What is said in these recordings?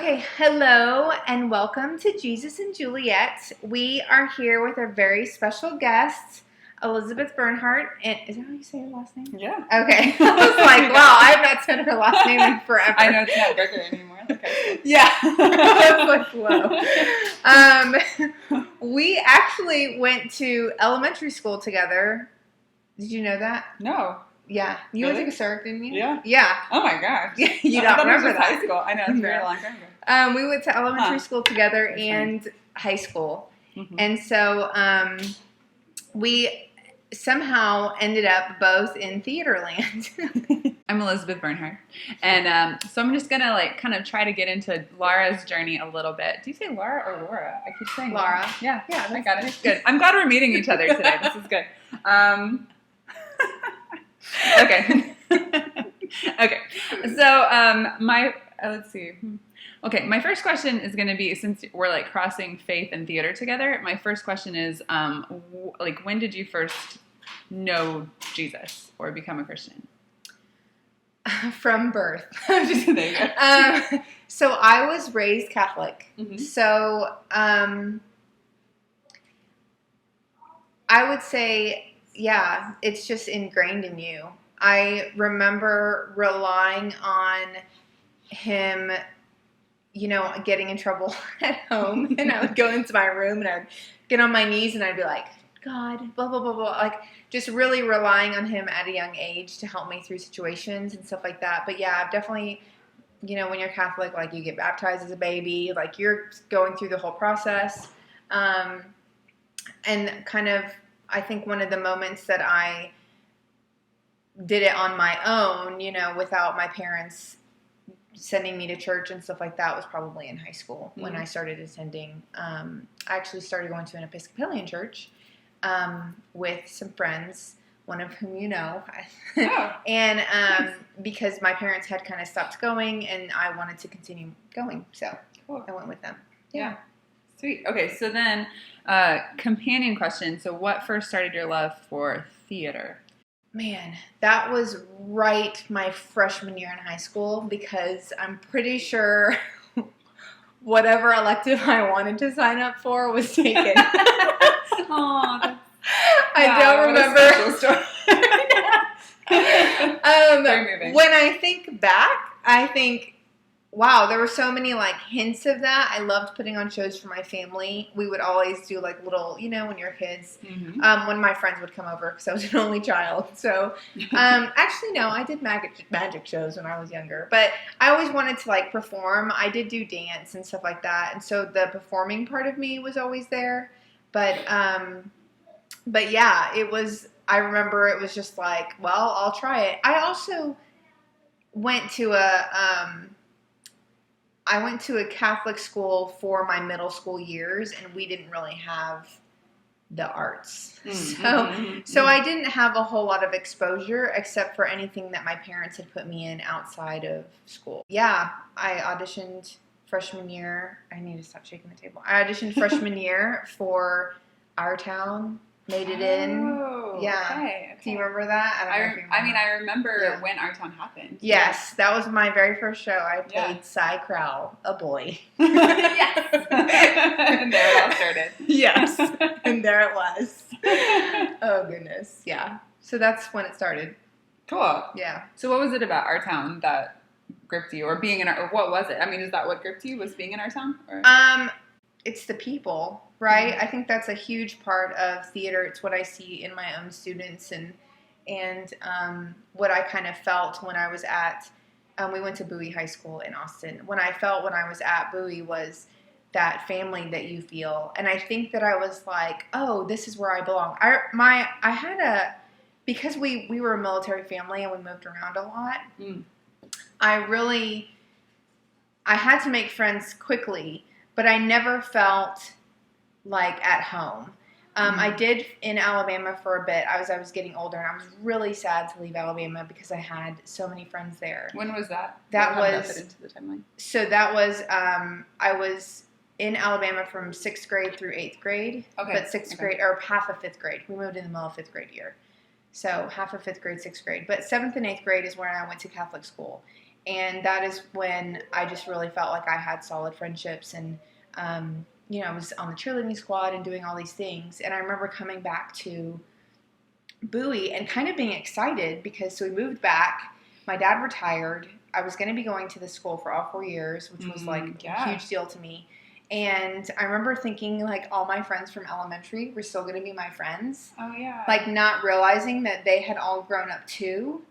Okay, hello and welcome to Jesus and Juliet. We are here with our very special guest, Elizabeth Bernhardt. And is that how you say her last name? Yeah. Okay. I was like, wow, I have not said her last name in forever. I know it's not Gregory anymore. Okay. Yeah. I was like, whoa. We actually went to elementary school together. Did you know that? No. Yeah. You went to Caseric, didn't you? Yeah. Yeah. Oh my gosh. Yeah, you don't remember that. High school. I know, it's a very long time ago. We went to elementary school together That's and high school. Mm-hmm. And so we somehow ended up both in Theaterland. I'm Elizabeth Bernhardt. And so I'm just going to kind of try to get into Laura's journey a little bit. Do you say Laura or Laura? I keep saying Laura. Yeah, I got it. Good. I'm glad we're meeting each other today. This is good. Okay. Okay. So let's see. Okay, my first question is going to be, since we're crossing faith and theater together, my first question is, when did you first know Jesus or become a Christian? From birth. There you go. So I was raised Catholic. Mm-hmm. So I would say, yeah, it's just ingrained in you. I remember relying on him, getting in trouble at home, and I would go into my room and I'd get on my knees and I'd be like, God, blah, blah, blah, blah, just really relying on him at a young age to help me through situations and stuff like that. But yeah, I've definitely, when you're Catholic, you get baptized as a baby, you're going through the whole process. And kind of, I think one of the moments that I did it on my own, without my parents sending me to church and stuff like that, was probably in high school when I started attending. I actually started going to an Episcopalian church with some friends, one of whom you know. Oh. And because my parents had kind of stopped going and I wanted to continue going, so cool. I went with them. Yeah. Sweet. Okay, so then companion question. So what first started your love for theater? Man, that was right my freshman year in high school, because I'm pretty sure whatever elective I wanted to sign up for was taken. Oh, I don't remember. Very moving. When I think back, I think, wow, there were so many hints of that. I loved putting on shows for my family. We would always do little, when you're kids, mm-hmm. When my friends would come over, because I was an only child. So actually, no, I did magic shows when I was younger. But I always wanted to perform. I did do dance and stuff like that. And so the performing part of me was always there. But yeah, it was, I remember it was just well, I'll try it. I also went to a Catholic school for my middle school years, and we didn't really have the arts. Mm-hmm. So I didn't have a whole lot of exposure except for anything that my parents had put me in outside of school. Yeah, I auditioned freshman year. I need to stop shaking the table. I auditioned freshman year for Our Town. Made it in. Yeah. Okay. Do you remember that? I remember when Our Town happened. Yes, that was my very first show. I played Cy Crowell, a boy. Yes. And there it all started. Yes. And there it was. Oh, goodness. Yeah. So that's when it started. Cool. Yeah. So what was it about Our Town that gripped you, or being in or what was it? I mean, is that what gripped you, was being in Our Town? Or? It's the people, right? Mm-hmm. I think that's a huge part of theater. It's what I see in my own students and what I kind of felt when I was at, we went to Bowie High School in Austin. When I felt when I was at Bowie was that family that you feel. And I think that I was like, oh, this is where I belong. Because we were a military family and we moved around a lot, I had to make friends quickly, but I never felt at home. I did in Alabama for a bit. I was getting older, and I was really sad to leave Alabama because I had so many friends there. When was that? That was fit into the timeline. So that was I was in Alabama from 6th grade through 8th grade. Okay. But 6th grade, or half of 5th grade. We moved in the middle of 5th grade year. So half of 5th grade, 6th grade. But 7th and 8th grade is when I went to Catholic school. And that is when I just really felt like I had solid friendships. And, I was on the cheerleading squad and doing all these things. And I remember coming back to Bowie and kind of being excited because we moved back. My dad retired. I was going to be going to the school for all 4 years, which was like a huge deal to me. And I remember thinking like all my friends from elementary were still going to be my friends. Oh, yeah. Like not realizing that they had all grown up too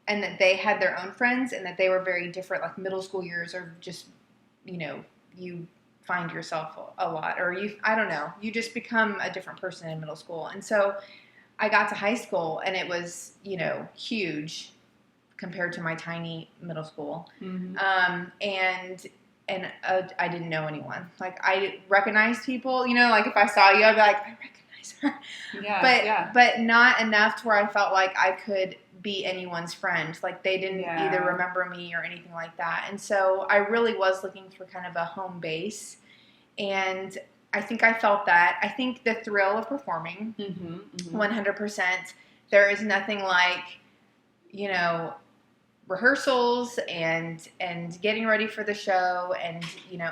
and that they had their own friends and that they were very different. Like middle school years are just, you find yourself a lot or I don't know, you just become a different person in middle school. And so I got to high school and it was, huge compared to my tiny middle school. Mm-hmm. And I didn't know anyone. Like I recognized people, like if I saw you, I'd be like, I recognize her. Yeah, but not enough to where I felt like I could be anyone's friend. Like they didn't either remember me or anything like that. And so I really was looking for kind of a home base. And I think I felt that. I think the thrill of performing, 100%. There is nothing like, rehearsals and getting ready for the show and,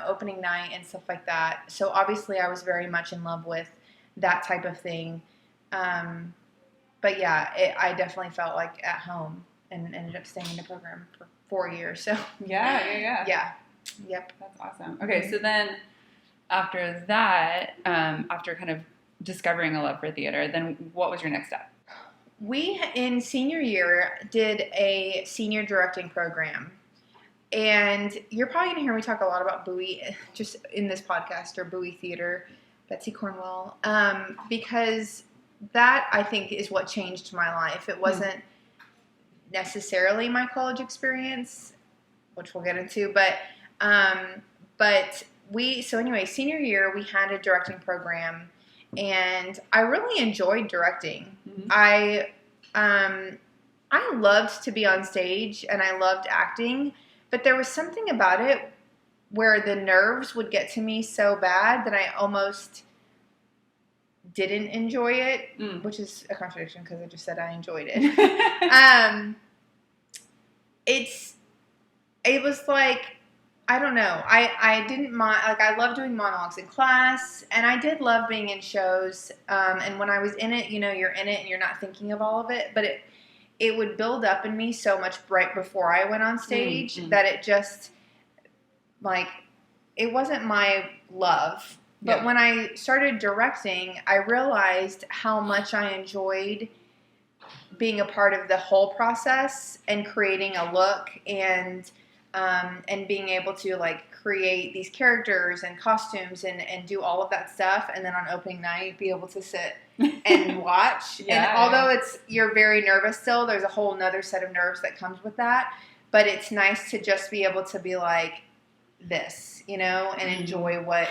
opening night and stuff like that. So obviously I was very much in love with that type of thing. But yeah, I definitely felt like at home and ended up staying in the program for 4 years. So Yeah. Yep. That's awesome. Okay. So then after that, after kind of discovering a love for theater, then what was your next step? We, in senior year, did a senior directing program. And you're probably going to hear me talk a lot about Bowie just in this podcast or Bowie Theater, Betsy Cornwell, because that, I think, is what changed my life. It wasn't necessarily my college experience, which we'll get into, but senior year, we had a directing program. And I really enjoyed directing. Mm-hmm. I loved to be on stage and I loved acting, but there was something about it where the nerves would get to me so bad that I almost didn't enjoy it, which is a contradiction because I just said I enjoyed it. It was like, I don't know. I didn't mind. Like I love doing monologues in class, and I did love being in shows. And when I was in it, you're in it and you're not thinking of all of it. But it would build up in me so much right before I went on stage that it just like it wasn't my love. But when I started directing, I realized how much I enjoyed being a part of the whole process and creating a look and being able to like create these characters and costumes and do all of that stuff. And then on opening night, be able to sit and watch. Although you're very nervous still, there's a whole nother set of nerves that comes with that. But it's nice to just be able to be like this, and enjoy what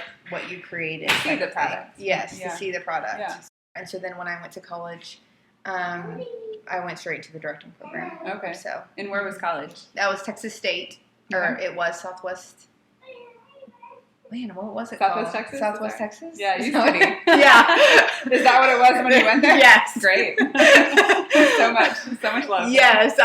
you created. See the product. Yes, to see the product. Yeah. And so then when I went to college, I went straight to the directing program. Okay. So. And where was college? That was Texas State. Or it was Southwest. Man, what was it Southwest called? Texas? Southwest Texas? Yeah, you study. Yeah. Is that what it was when you went there? Yes. Great. so much love. Yes.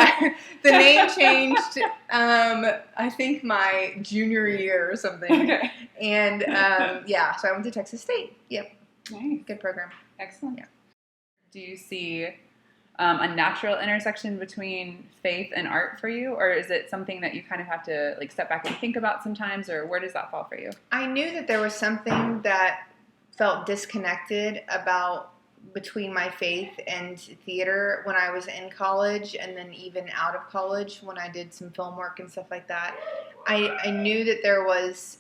The name changed, I think my junior year or something. Okay. And, so I went to Texas State. Yep. Nice. Good program. Excellent. Yeah. Do you see a natural intersection between faith and art for you, or is it something that you kind of have to like step back and think about sometimes, or where does that fall for you? I knew that there was something that felt disconnected between my faith and theater when I was in college, and then even out of college when I did some film work and stuff like that. I knew that there was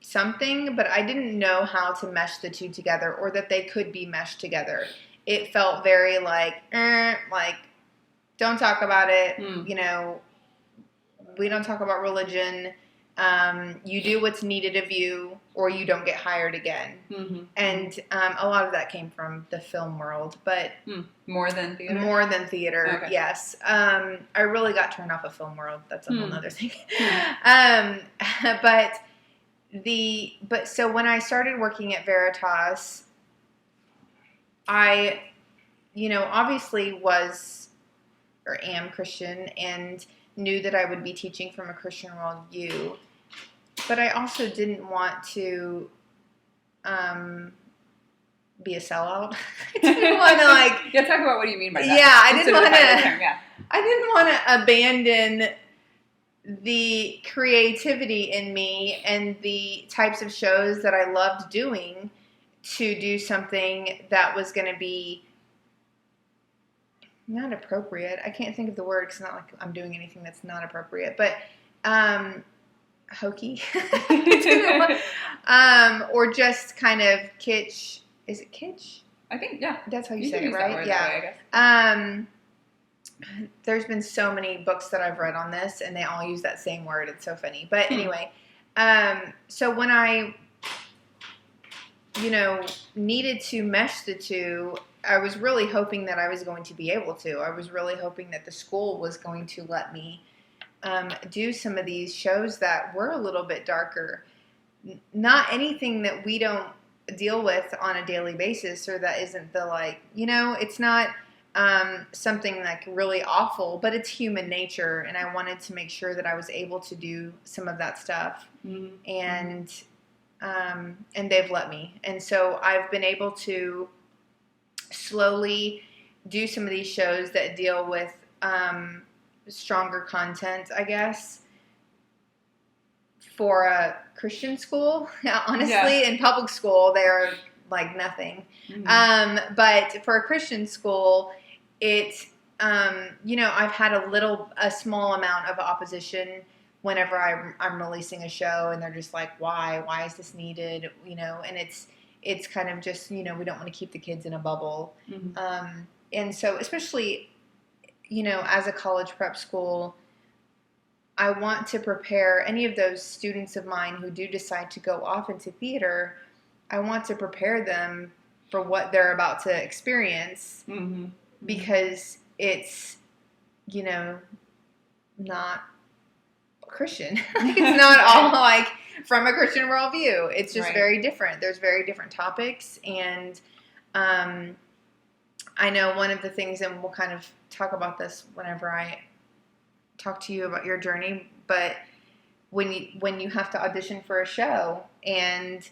something, but I didn't know how to mesh the two together or that they could be meshed together. It felt very like don't talk about it. We don't talk about religion. You do what's needed of you, or you don't get hired again. Mm-hmm. And a lot of that came from the film world, but more than theater. Okay. Yes. I really got turned off of film world. That's a whole other thing. But so when I started working at Veritas, I, obviously was or am Christian, and knew that I would be teaching from a Christian worldview, but I also didn't want to be a sellout. I didn't want to Yeah, talk about what do you mean by that. Yeah, I Just didn't want to. Yeah. I didn't want to abandon the creativity in me and the types of shows that I loved doing to do something that was going to be not appropriate. I can't think of the word because it's not like I'm doing anything that's not appropriate, but hokey. Or just kind of kitsch. Is it kitsch? I think, yeah. That's how you You say can it, use right? that word Yeah. that way, I guess. There's been so many books that I've read on this, and they all use that same word. It's so funny. But anyway, so when I, needed to mesh the two, I was really hoping that I was going to be able to. I was really hoping that the school was going to let me do some of these shows that were a little bit darker. Not anything that we don't deal with on a daily basis, or that isn't the it's not something like really awful, but it's human nature, and I wanted to make sure that I was able to do some of that stuff. And they've let me, and so I've been able to slowly do some of these shows that deal with stronger content, I guess, for a Christian school. Honestly, in public school, they're like nothing. But for a Christian school, I've had a small amount of opposition whenever I'm releasing a show, and they're just like, why is this needed? And it's kind of just, we don't want to keep the kids in a bubble. And so especially, as a college prep school, I want to prepare any of those students of mine who do decide to go off into theater. I want to prepare them for what they're about to experience, because it's, not Christian. It's not all like from a Christian worldview. It's just very different. There's very different topics, and I know one of the things, and we'll kind of talk about this whenever I talk to you about your journey, but when you have to audition for a show, and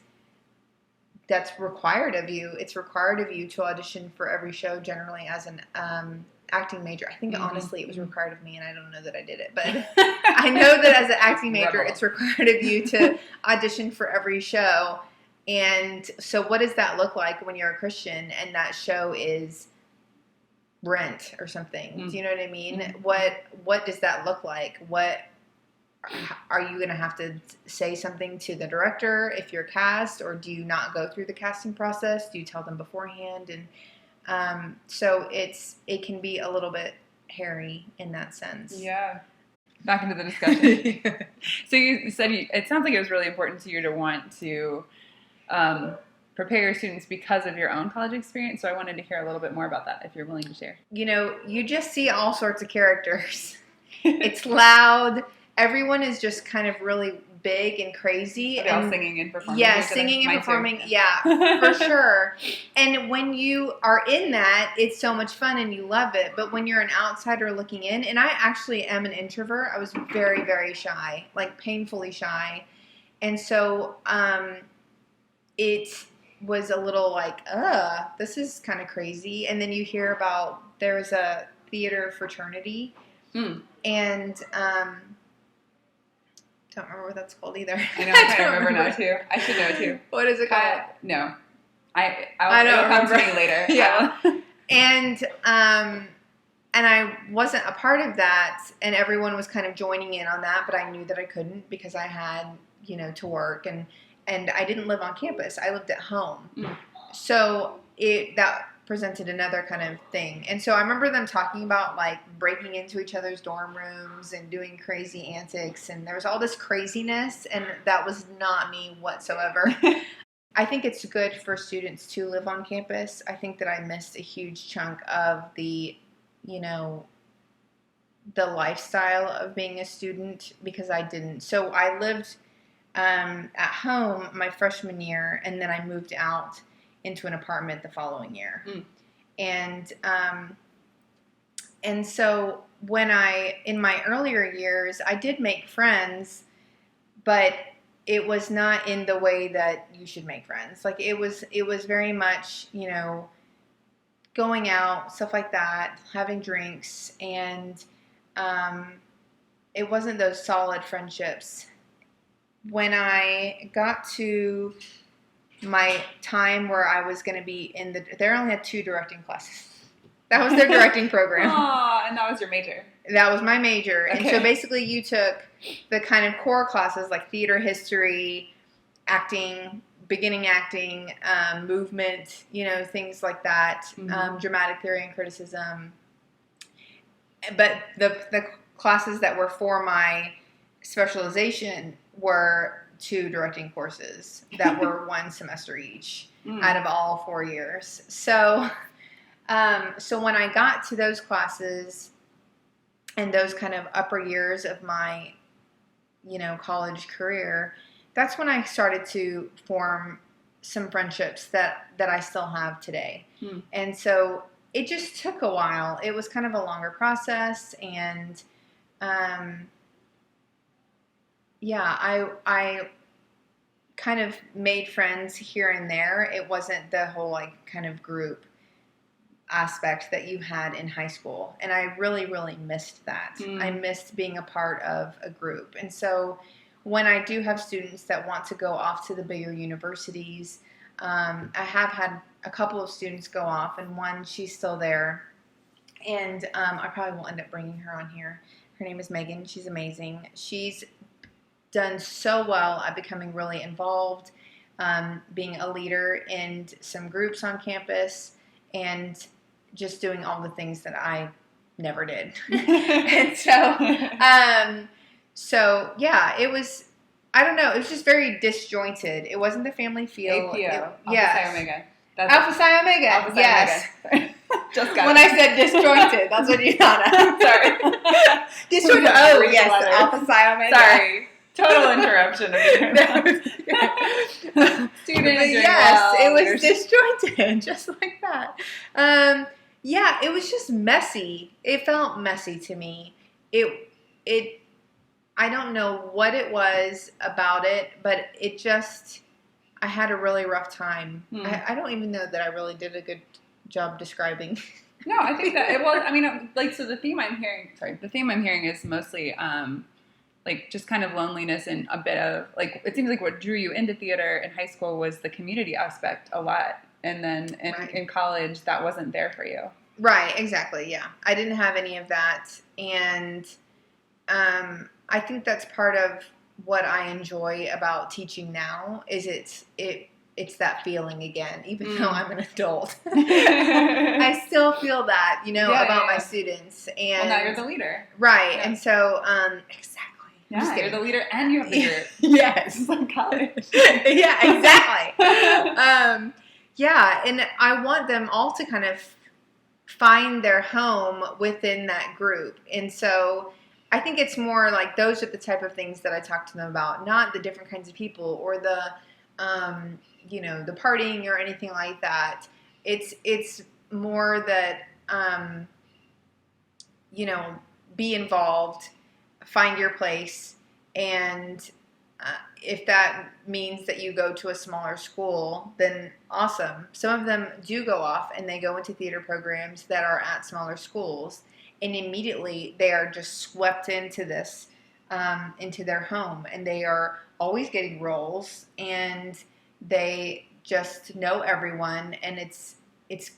that's required of you, it's required of you to audition for every show generally as an acting major. I think honestly it was required of me, and I don't know that I did it, but I know that as an acting major, it's required of you to audition for every show. And so what does that look like when you're a Christian and that show is Rent or something? Do you know what I mean? What does that look like? What are you going to have to say something to the director if you're cast, or do you not go through the casting process? Do you tell them beforehand? And so it can be a little bit hairy in that sense. Yeah. Back into the discussion. So you said it sounds like it was really important to you to want to prepare your students because of your own college experience. So I wanted to hear a little bit more about that, if you're willing to share. You just see all sorts of characters. It's loud. Everyone is just kind of really big and crazy. Are they all singing and performing? Yeah, singing and performing. Yeah, for sure. And when you are in that, it's so much fun and you love it. But when you're an outsider looking in, and I actually am an introvert. I was very, very shy, like painfully shy. And so it was a little like, this is kind of crazy. And then you hear about there's a theater fraternity. And don't remember what that's called either. I know, I can't remember now too. I should know too. What is it called? No. I don't remember. It'll come to me later. Yeah. And I wasn't a part of that, and everyone was kind of joining in on that, but I knew that I couldn't because I had, to work, and I didn't live on campus. I lived at home. So that presented another kind of thing. And so I remember them talking about like breaking into each other's dorm rooms and doing crazy antics, and there was all this craziness, and that was not me whatsoever. I think it's good for students to live on campus. I think that I missed a huge chunk of the lifestyle of being a student because I didn't. So I lived at home my freshman year, and then I moved out into an apartment the following year. And so in my earlier years, I did make friends, but it was not in the way that you should make friends. Like it was very much, going out, stuff like that, having drinks, and it wasn't those solid friendships. When I got to my time where I was going to be they only had 2 directing classes. That was their directing program. Aw, and that was your major. That was my major. Okay. And so basically you took the kind of core classes like theater history, acting, beginning acting, movement, things like that, dramatic theory and criticism. But the classes that were for my specialization were 2 directing courses that were 1 semester each out of all 4 years. So when I got to those classes and those kind of upper years of my, college career, that's when I started to form some friendships that I still have today. And so it just took a while. It was kind of a longer process, and I kind of made friends here and there. It wasn't the whole kind of group aspect that you had in high school, and I really, really missed that. I missed being a part of a group. And so when I do have students that want to go off to the bigger universities, I have had a couple of students go off, and one, she's still there, and I probably will end up bringing her on here. Her name is Megan. She's amazing. She's done so well at becoming really involved, being a leader in some groups on campus, and just doing all the things that I never did. And so yeah, it was, I don't know, it was just very disjointed. It wasn't the family feel. APO. Yes. Alpha Psi Omega. Alpha Psi Omega. Alpha Psi Yes. Omega. Just got When it. I said disjointed, that's what you thought of. Sorry. Disjointed. Oh, yes. Letters. Alpha Psi Omega. Sorry. Total interruption. Student doing yes, well. it was disjointed, just like that. Yeah, it was just messy. It felt messy to me. I don't know what it was about it, but I had a really rough time. I don't even know that I really did a good job describing. No, I think that it was, so the theme I'm hearing is mostly, just kind of loneliness and a bit of, it seems like what drew you into theater in high school was the community aspect a lot. And then in college, that wasn't there for you. Right, exactly, yeah. I didn't have any of that. And I think that's part of what I enjoy about teaching now is it's that feeling again, even though I'm an adult. I still feel that, about my students. And now you're the leader. Right, yeah. And so, exactly. Yeah, you're the leader and you have the group. Yes. It's like college. Yeah, exactly. Yeah, and I want them all to kind of find their home within that group. And so I think it's more like those are the type of things that I talk to them about, not the different kinds of people or the, the partying or anything like that. It's more that, be involved, find your place, and if that means that you go to a smaller school, then awesome. Some of them do go off and they go into theater programs that are at smaller schools, and immediately they are just swept into this, into their home, and they are always getting roles, and they just know everyone, and it's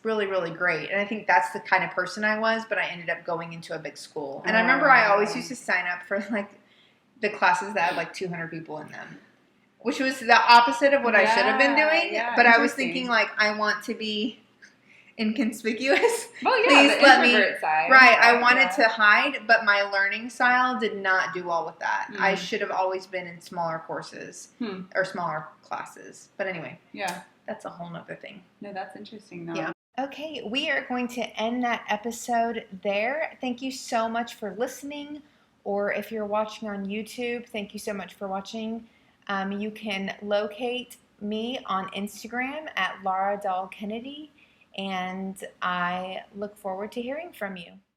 really, really great. And I think that's the kind of person I was, but I ended up going into a big school. And I remember I always used to sign up for the classes that had 200 people in them, which was the opposite of what I should have been doing. Yeah, but I was thinking I want to be inconspicuous. Well, yeah, Please the let me. introvert side. Right, I wanted to hide, but my learning style did not do well with that. I should have always been in smaller courses or smaller classes. But anyway, yeah, that's a whole nother thing. No, that's interesting. Though. Yeah. Okay, we are going to end that episode there. Thank you so much for listening. Or if you're watching on YouTube, thank you so much for watching. You can locate me on Instagram at Laura Dahl Kennedy, and I look forward to hearing from you.